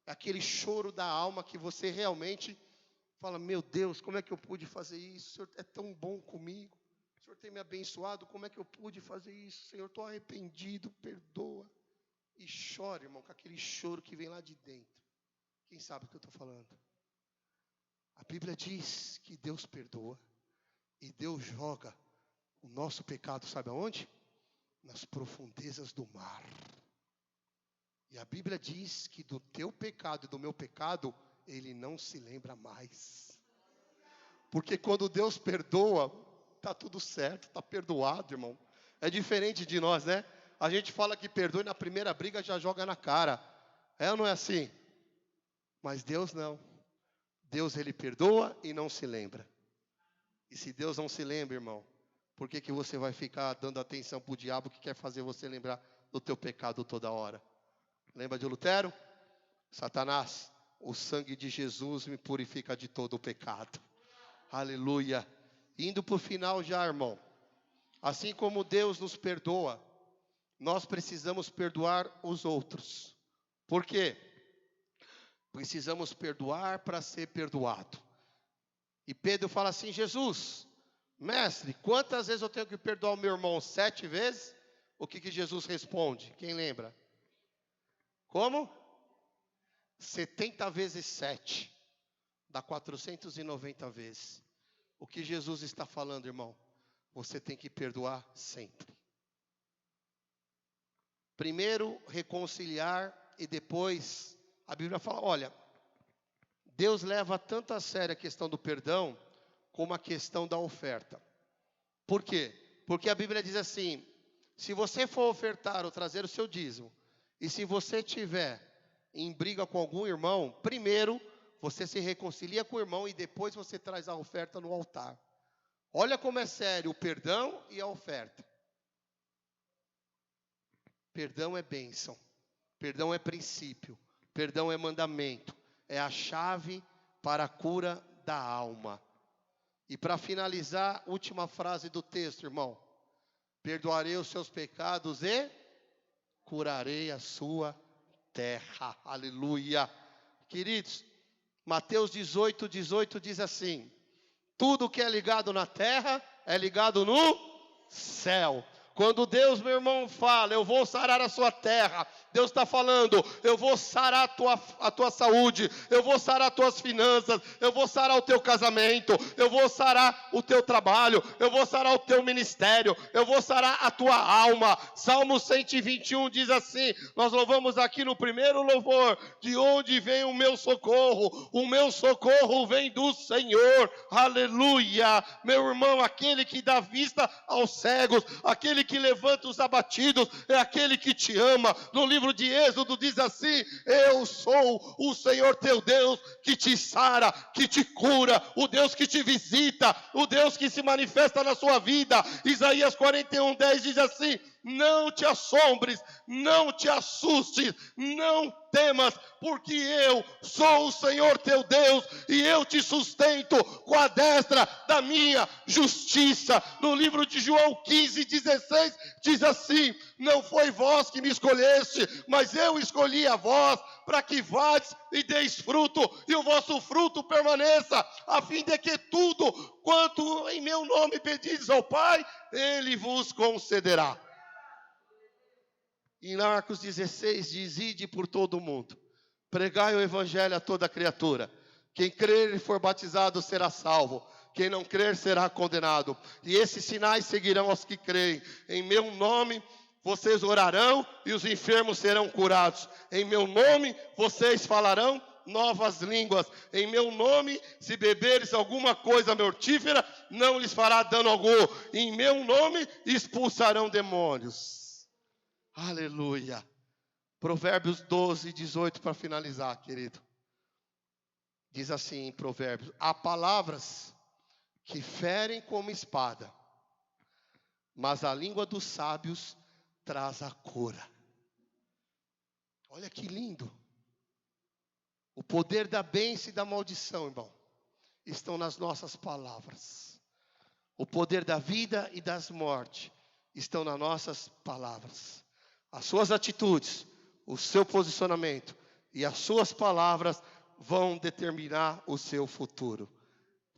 Speaker 1: é aquele choro da alma que você realmente fala, meu Deus, como é que eu pude fazer isso? O Senhor é tão bom comigo, o Senhor tem me abençoado, como é que eu pude fazer isso? Senhor, estou arrependido, perdoa. E chora, irmão, com aquele choro que vem lá de dentro. Quem sabe o que eu estou falando? A Bíblia diz que Deus perdoa e Deus joga o nosso pecado, sabe aonde? Nas profundezas do mar. E a Bíblia diz que do teu pecado e do meu pecado, Ele não se lembra mais. Porque quando Deus perdoa, está tudo certo, está perdoado, irmão. É diferente de nós, né? A gente fala que perdoa e na primeira briga já joga na cara. É ou não é assim? Mas Deus não. Deus, Ele perdoa e não se lembra. E se Deus não se lembra, irmão, por que que você vai ficar dando atenção para o diabo que quer fazer você lembrar do teu pecado toda hora? Lembra de Lutero? Satanás, o sangue de Jesus me purifica de todo o pecado. Aleluia. Indo para o final já, irmão. Assim como Deus nos perdoa, nós precisamos perdoar os outros. Por quê? Precisamos perdoar para ser perdoado. E Pedro fala assim, Jesus, mestre, quantas vezes eu tenho que perdoar o meu irmão? 7 vezes? O que Jesus responde? Quem lembra? Como? 70 vezes 7. Dá 490 vezes. O que Jesus está falando, irmão? Você tem que perdoar sempre. Primeiro, reconciliar e depois... A Bíblia fala, olha, Deus leva tanto a sério a questão do perdão como a questão da oferta. Por quê? Porque a Bíblia diz assim, se você for ofertar ou trazer o seu dízimo, e se você tiver em briga com algum irmão, primeiro você se reconcilia com o irmão e depois você traz a oferta no altar. Olha como é sério o perdão e a oferta. Perdão é bênção, perdão é princípio. Perdão é mandamento, é a chave para a cura da alma. E para finalizar, última frase do texto, irmão. Perdoarei os seus pecados e curarei a sua terra. Aleluia. Queridos, Mateus 18 diz assim, tudo que é ligado na terra é ligado no céu. Quando Deus, meu irmão, fala, eu vou sarar a sua terra, Deus está falando, eu vou sarar a tua saúde, eu vou sarar as tuas finanças, eu vou sarar o teu casamento, eu vou sarar o teu trabalho, eu vou sarar o teu ministério, eu vou sarar a tua alma. Salmo 121 diz assim, nós louvamos aqui no primeiro louvor, de onde vem o meu socorro vem do Senhor, aleluia. Meu irmão, aquele que dá vista aos cegos, aquele que levanta os abatidos, é aquele que te ama. No livro de Êxodo diz assim, eu sou o Senhor teu Deus, que te sara, que te cura, o Deus que te visita, o Deus que se manifesta na sua vida. Isaías 41:10 diz assim, não te assombres, não te assustes, não temas, porque eu sou o Senhor teu Deus, e eu te sustento com a destra da minha justiça. No livro de João 15:16, diz assim: não foi vós que me escolheste, mas eu escolhi a vós, para que vades e deis fruto, e o vosso fruto permaneça, a fim de que tudo quanto em meu nome pedis ao Pai, Ele vos concederá. Em Marcos 16 diz: ide por todo o mundo, pregai o evangelho a toda criatura. Quem crer e for batizado será salvo, quem não crer será condenado. E esses sinais seguirão aos que creem. Em meu nome vocês orarão e os enfermos serão curados. Em meu nome vocês falarão novas línguas. Em meu nome, se beberes alguma coisa mortífera, não lhes fará dano algum. Em meu nome expulsarão demônios. Aleluia. Provérbios 12:18 para finalizar, querido. Diz assim em Provérbios: há palavras que ferem como espada, mas a língua dos sábios traz a cura. Olha que lindo. O poder da bênção e da maldição, irmão, estão nas nossas palavras. O poder da vida e das mortes estão nas nossas palavras. As suas atitudes, o seu posicionamento e as suas palavras vão determinar o seu futuro.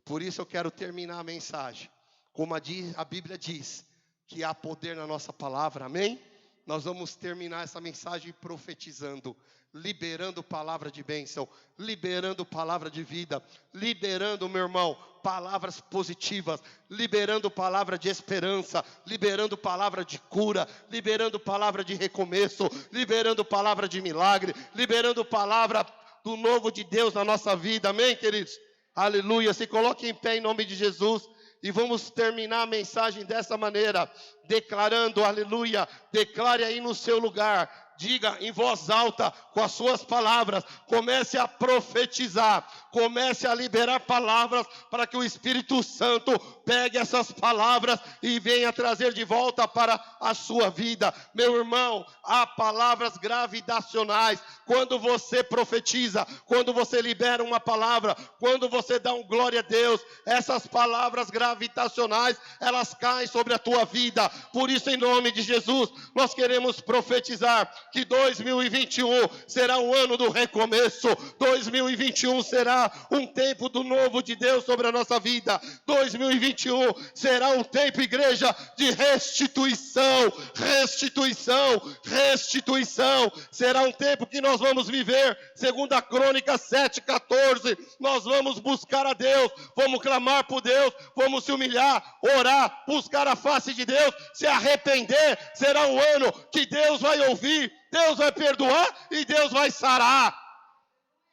Speaker 1: Por isso eu quero terminar a mensagem, como a Bíblia diz, que há poder na nossa palavra, amém? Nós vamos terminar essa mensagem profetizando, liberando palavra de bênção, liberando palavra de vida, liberando, meu irmão, palavras positivas, liberando palavra de esperança, liberando palavra de cura, liberando palavra de recomeço, liberando palavra de milagre, liberando palavra do novo de Deus na nossa vida, amém, queridos? Aleluia. Se coloque em pé em nome de Jesus. E vamos terminar a mensagem dessa maneira, declarando, aleluia, declare aí no seu lugar, diga em voz alta, com as suas palavras, comece a profetizar, comece a liberar palavras, para que o Espírito Santo pegue essas palavras e venha trazer de volta para a sua vida. Meu irmão, há palavras gravitacionais, quando você profetiza, quando você libera uma palavra, quando você dá um glória a Deus, essas palavras gravitacionais, elas caem sobre a tua vida. Por isso, em nome de Jesus, nós queremos profetizar que 2021 será um ano do recomeço, 2021 será um tempo do novo de Deus sobre a nossa vida, 2021 será um tempo, igreja, de restituição, restituição, restituição. Será um tempo que nós vamos viver, segundo a Crônicas 7:14, nós vamos buscar a Deus, vamos clamar por Deus, vamos se humilhar, orar, buscar a face de Deus, se arrepender. Será um ano que Deus vai ouvir, Deus vai perdoar e Deus vai sarar.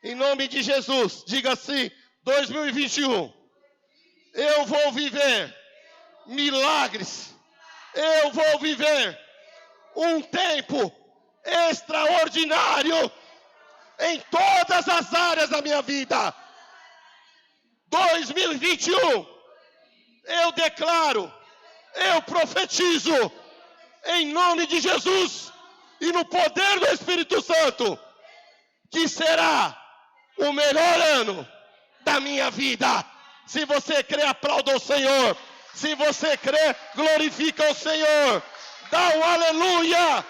Speaker 1: Em nome de Jesus, diga assim: 2021, eu vou viver milagres, eu vou viver um tempo extraordinário em todas as áreas da minha vida. 2021, eu declaro, eu profetizo, em nome de Jesus e no poder do Espírito Santo, que será o melhor ano da minha vida. Se você crê, aplauda o Senhor. Se você crê, glorifica o Senhor. Dá um aleluia.